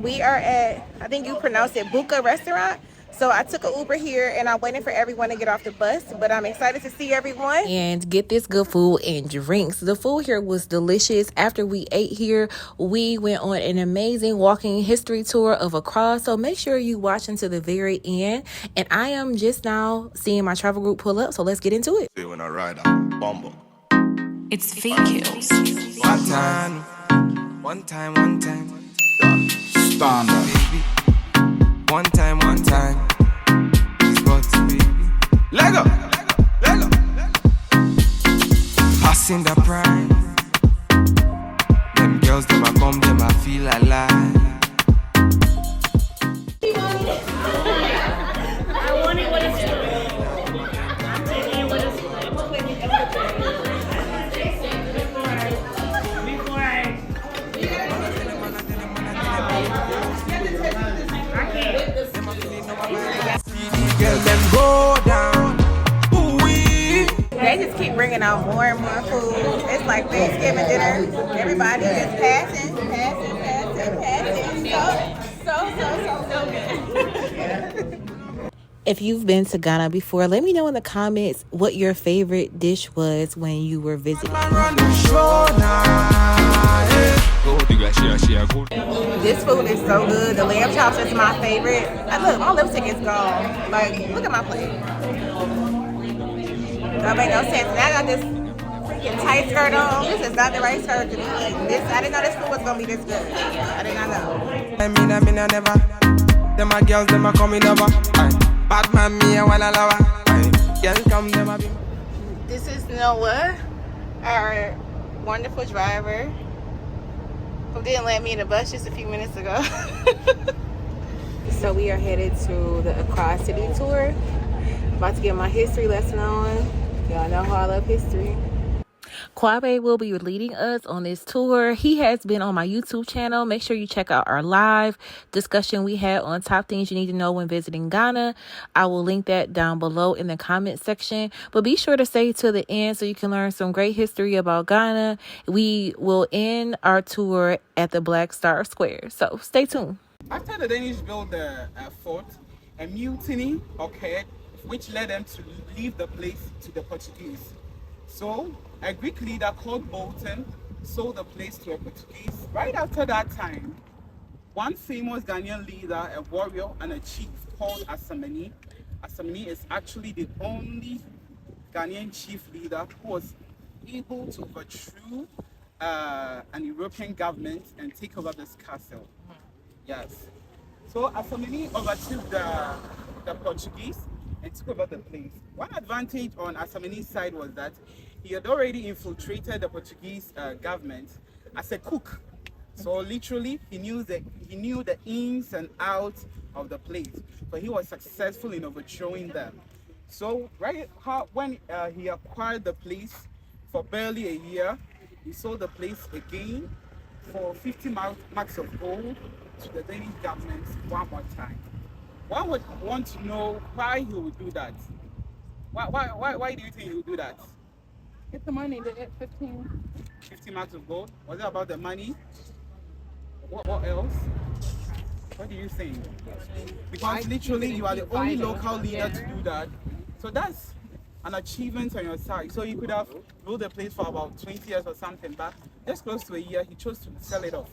We are at, I think you pronounce it, Buka Restaurant. So I took an Uber here and I'm waiting for everyone to get off the bus, but I'm excited to see everyone and get this good food and drinks. The food here was delicious. After we ate here, we went on an amazing walking history tour of Accra. So make sure you watch until the very end. And I am just now seeing my travel group pull up, so let's get into it. When I ride a bumble. It's fake kills. One time. Standard. Baby. One time. It's got to be. Lego. Passing the prime. Them girls, them a come, them a feel alive. I want it when it's split. I'm taking it when it's split. Before I Girl, them go down. Ooh-wee. They just keep bringing out more and more food. It's like Thanksgiving dinner. Everybody just passing. So good. If you've been to Ghana before, let me know in the comments what your favorite dish was when you were visiting. Run the show now. This food is so good. The lamb chops is my favorite. Look, my lipstick is gone. Like, look at my plate. That made no sense. Now I got this freaking tight skirt on. This is not the right skirt to be in. I didn't know this food was gonna be this good. I did not know. I mean, I never. Them my girls, them a coming over. Bad man, me a wanna love her. Girl, come, them a be. This is Noah, our wonderful driver, who didn't let me in the bus just a few minutes ago. So we are headed to the Accra City Tour. About to get my history lesson on. Y'all know how I love history. Kwabe will be leading us on this tour. He has been on my YouTube channel. Make sure you check out our live discussion we had on top things you need to know when visiting Ghana. I will link that down below in the comment section. But be sure to stay to the end so you can learn some great history about Ghana. We will end our tour at the Black Star Square. So stay tuned. After the Danish built the fort, a mutiny occurred, which led them to leave the place to the Portuguese. So, a Greek leader called Bolton sold the place to a Portuguese. Right after that time, one famous Ghanaian leader, a warrior and a chief called Asameni. Asameni is actually the only Ghanaian chief leader who was able to overthrow an European government and take over this castle. Yes. So Asameni overtook the Portuguese and took over the place. One advantage on Asameni's side was that he had already infiltrated the Portuguese government as a cook. So literally, he knew the ins and outs of the place. So he was successful in overthrowing them. So when he acquired the place for barely a year, he sold the place again for 50 marks of gold to the Danish government one more time. One would want to know why he would do that. Why do you think he would do that? get the money to get 50 marks of gold. Was it about the money? What else? What do you think? Because literally you are the only local leader to do that. So that's an achievement on your side. So you could have built the place for about 20 years or something, but just close to a year, he chose to sell it off.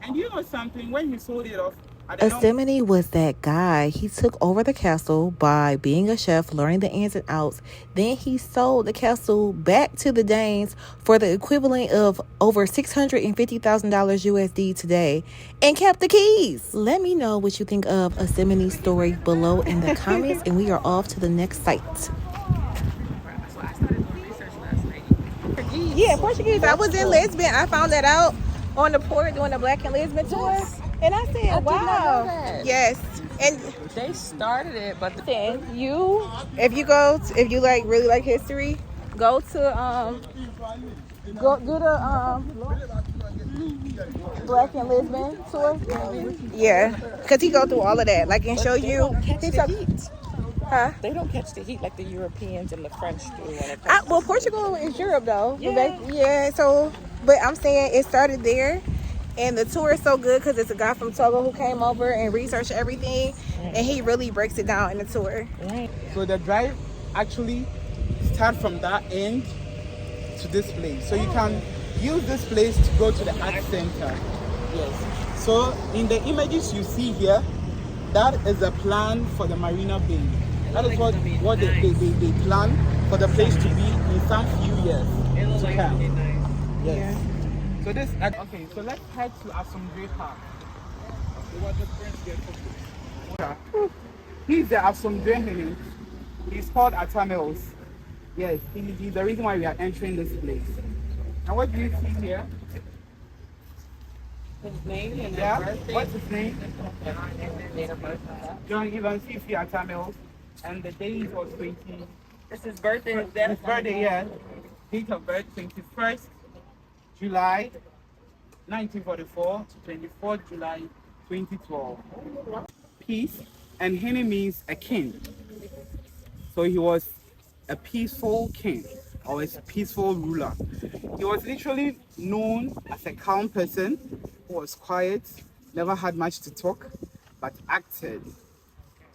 And you know something, when he sold it off, Asameni was that guy. He took over the castle by being a chef, learning the ins and outs. Then he sold the castle back to the Danes for the equivalent of over $650,000 USD today and kept the keys. Let me know what you think of Asameni's story below in the comments, and we are off to the next site. Yeah, Portuguese. I was in Lisbon. I found that out on the port doing the Black and Lisbon tour. And I said, wow. Yes. And They started it, but if you like really like history, go to go do the Black and Lisbon tour. Yeah, because he go through all of that, like, and show you. Huh? They don't catch the heat like the Europeans and the French do. Well, Portugal is Europe though. Yeah. So, but I'm saying it started there. And the tour is so good because it's a guy from Togo who came over and researched everything, and he really breaks it down in the tour. So the drive actually start from that end to this place. So you can use this place to go to the art center. Yes. So in the images you see here, that is a plan for the Marina Bay. That is what they plan for the place to be in some few years. To come. Yes. So this, okay, so let's head to Asameni Park. He's the Asameni. He's called Atta. Yes, he's the reason why we are entering this place. And what do you see here? His name and Yeah, birthday. what's his name? Date of birth. John Evans Fiifi Atta. And the date was 20. It's his birthday. His birthday, yeah. Date of birth 21st July 1944 to 24th July 2012. Peace, and Hene means a king. So he was a peaceful king, or a peaceful ruler. He was literally known as a calm person who was quiet, never had much to talk, but acted.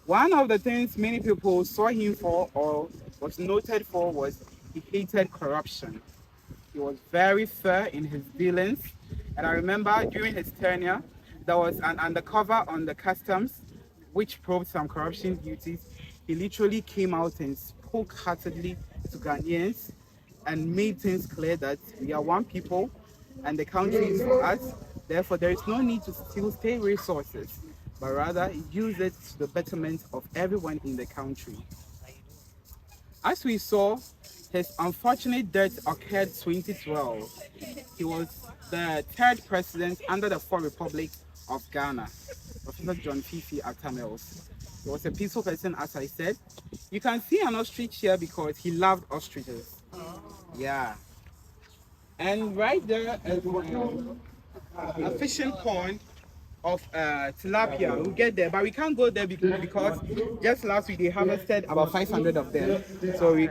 One of the things many people saw him for or was noted for was he hated corruption. He was very fair in his dealings. And I remember during his tenure, there was an undercover on the customs which probed some corruption duties. He literally came out and spoke heartedly to Ghanaians and made things clear that we are one people and the country is for us. Therefore, there is no need to steal state resources, but rather use it to the betterment of everyone in the country. As we saw, his unfortunate death occurred 2012. He was the third president under the fourth Republic of Ghana, Professor John Fiifi Atta. He was a peaceful person, as I said. You can see an ostrich here because he loved ostriches. Yeah. And right there is a fishing pond of tilapia. We'll get there, but we can't go there because just last week they harvested about 500 of them. So we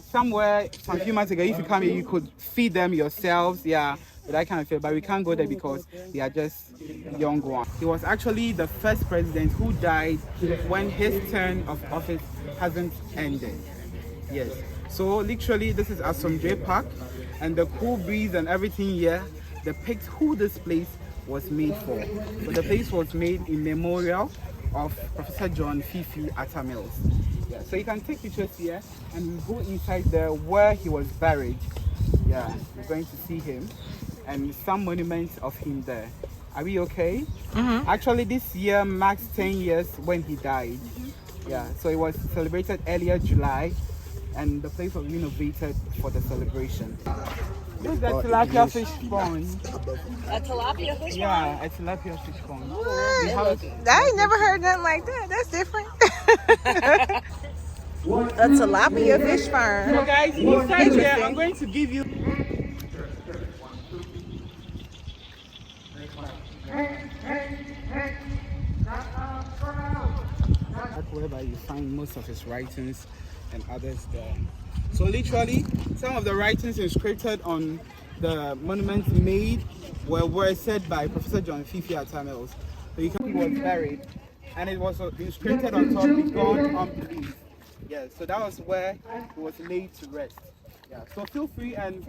somewhere some few months ago, if you come here, you could feed them yourselves. Yeah, with that kind of feel. But we can't go there because they are just young ones. He was actually the first president who died when his term of office hasn't ended. Yes. So literally, this is Asameni Park, and the cool breeze and everything here depicts who this place was made for. So the place was made in memorial of Professor John Fiifi Atta. Yeah, so you can take pictures here and we'll go inside there where he was buried. Yeah, we're going to see him and some monuments of him there. Are we okay? Mm-hmm. Actually, this year marks 10 years when he died. Yeah, so it was celebrated earlier July and the place was renovated for the celebration. This is the tilapia fish pond. A tilapia fish pond? Yeah, a tilapia fish pond. I ain't never heard nothing like that. That's different. A tilapia fish farm. So guys, inside here, I'm going to give you whereby you find most of his writings and others there. So literally, some of the writings inscribed on the monuments made were said by Professor John Fiifi Atta. So you can see he was buried, and it was inscribed on top, "Be gone unbelief." Yeah, so that was where he was laid to rest. Yeah, so feel free and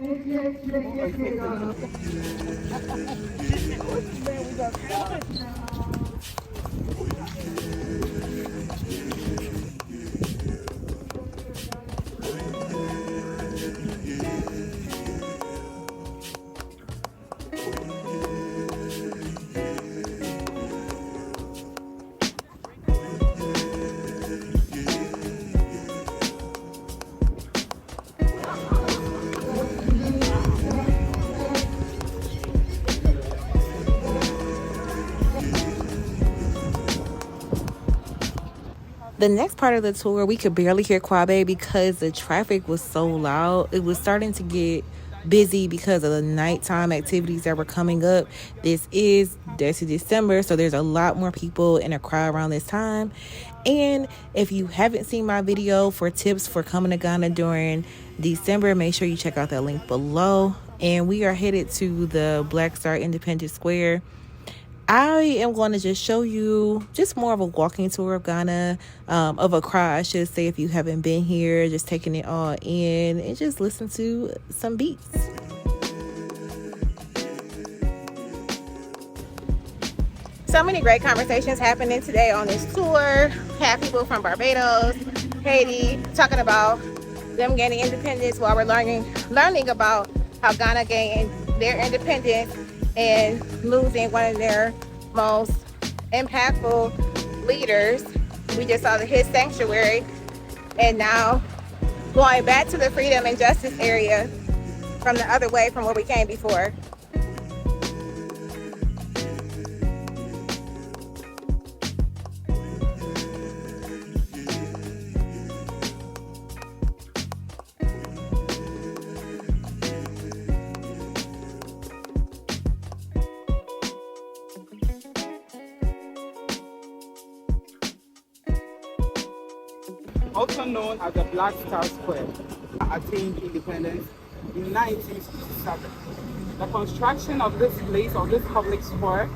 The next part of the tour, we could barely hear Kwabe because the traffic was so loud. It was starting to get busy because of the nighttime activities that were coming up. This is December, so there's a lot more people in Accra around this time. And if you haven't seen my video for tips for coming to Ghana during December, make sure you check out that link below. and we are headed to the Black Star Independence Square. I am going to just show you just more of a walking tour of Ghana, of Accra, I should say, if you haven't been here, just taking it all in and just listen to some beats. So many great conversations happening today on this tour. Have people from Barbados, Haiti, talking about them gaining independence while we're learning about how Ghana gained their independence and losing one of their most impactful leaders. We just saw his sanctuary, and now going back to the freedom and justice area from the other way from where we came before. Also known as the Black Star Square, attained independence in 1967. The construction of this place, of this public square,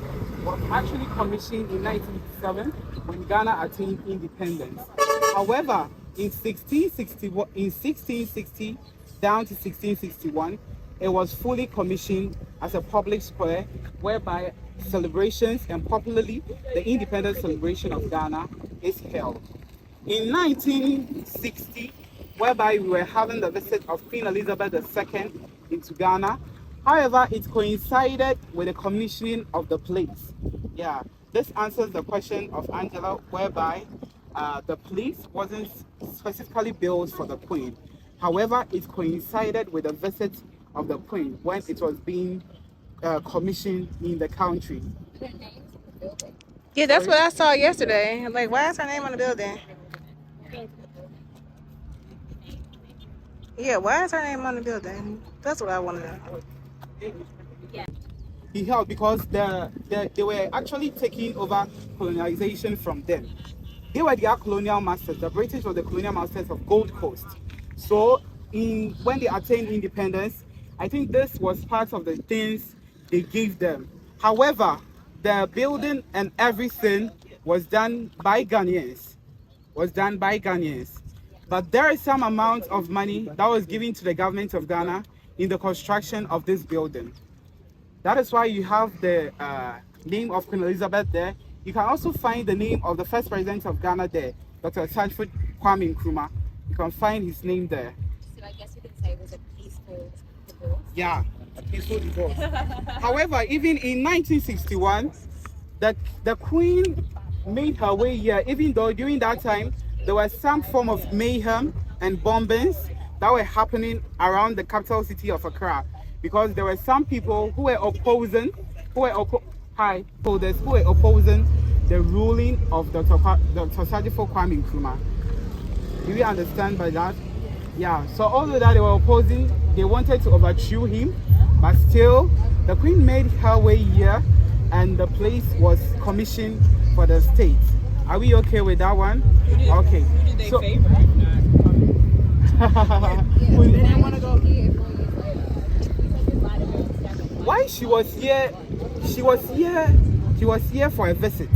was actually commissioned in 1957 when Ghana attained independence. However, in 1660 down to 1661, it was fully commissioned as a public square whereby celebrations, and popularly the independence celebration of Ghana, is held. In 1960, whereby we were having the visit of Queen Elizabeth II into Ghana, however, it coincided with the commissioning of the place. Yeah, this answers the question of Angela, whereby the place wasn't specifically built for the Queen. However, it coincided with the visit of the Queen when it was being commissioned in the country. Yeah, that's what I saw yesterday. Like, why is her name on the building? Yeah, why is her name on the building? That's what I want to know. He held because they were actually taking over colonization from them. They were their colonial masters. The British were the colonial masters of Gold Coast. So when they attained independence, I think this was part of the things they gave them. However, the building and everything was done by Ghanaians. But there is some amount of money that was given to the government of Ghana in the construction of this building. That is why you have the name of Queen Elizabeth there. You can also find the name of the first president of Ghana there, Dr. Sajid Kwame Nkrumah. You can find his name there. So I guess you could say it was a peaceful divorce. Yeah, a peaceful divorce. However, even in 1961, the Queen made her way here, even though during that time, there was some form of mayhem and bombings that were happening around the capital city of Accra, because there were some people who were opposing, the ruling of Dr. Sajid Kwame Nkrumah. Do you understand by that? Yeah, so although that they were opposing, they wanted to overthrow him, but still, the Queen made her way here and the place was commissioned for the state. Are we okay with that one? Okay. So, why she was here? She was here for a visit,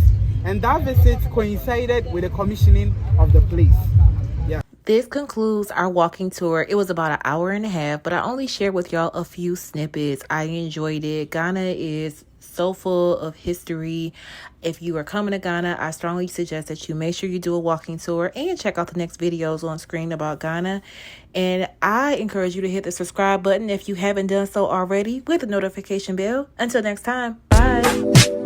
and that visit coincided with the commissioning of the place. Yeah. This concludes our walking tour. It was about an hour and a half, but I only shared with y'all a few snippets. I enjoyed it. Ghana is so full of history. If you are coming to Ghana, I strongly suggest that you make sure you do a walking tour and check out the next videos on screen about Ghana. And I encourage you to hit the subscribe button if you haven't done so already, with the notification bell. Until next time, bye.